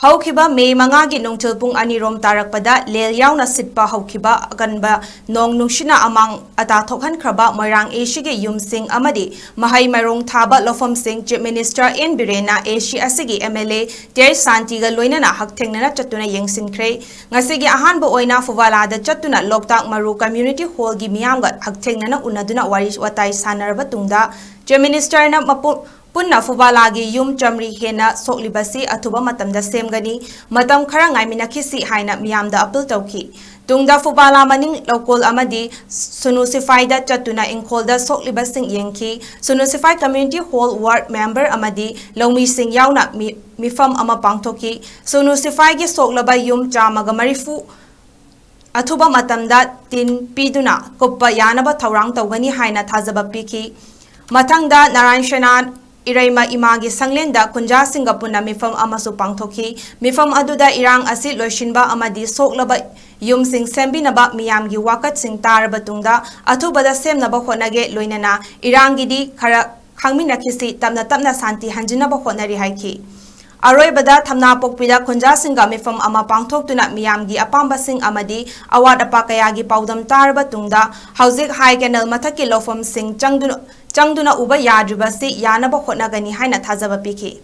Haukiba May Mangagi Nongtil Pung Anirom Tarakpada, Lel Yauna Sitpa Haukiba, Ganba, Nong Nushina among Atatokhan Kraba, Moirang Ashigi Yum Singh Amadi, Mahai Marong Taba Lofam Singh, Chief Minister in Birena, Ashi Asigi MLA, Ter Santiga Loinana Haktengana Chatuna Yengsin Kray, Ngasigi Ahanbo Oina Fuvala, the Chatuna Loktak Maru Community Hall Gimiamgat, Haktengana Unaduna Warish Watai Sanarabatunda, Chief Minister na Mapu. Punna Fubalagi Yum Jamri Hena Soklibasi Atuba Matamda Semgani, Matam Karangai Minakisi Haina Miamda Apil Tauki. Tungda Fubala Maning Local Amadi, Sunusifaida Chatuna Inkolda Soklibasing Yenki, Sunusify Community Hall Ward Member Amadi, Lomi Sing Yauna Mifam Amapangtoki, Sunusify Gi Soklaba Yum Jamaga Marifu. Atuba Matamda Tin Piduna, Koppa Yanaba Taurang Tawani Haina Tazaba Piki. Matangda Narayan Shanad Iraima Imagi Sanglenda Kunja Singapuna Mifam Amasu Pangtoki, Mifam Aduda Irang Asit Loshinba Amadi Soklaba Yum Sing Sembinaba Miyamgi Wakat Sing Tarabatungda, Atubada Semnaba Honage Loinana, Irangidi Kara Kangminakisi Tamna Santi Hanjinaba Honari Haiki. Aroibada Tamna Pokpida Kunja Singa Mifam Ama Pangtok Tuna Miyamgi Apamba Sing Amadi, Awad Apakayagi Paudam Tarabatungda, Hauzik High Canal Mataki Lofam Sing Changduna Uba Yadribasi Yanaba Hotnagani Haina Tazaba Piki.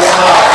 𝗓𝗏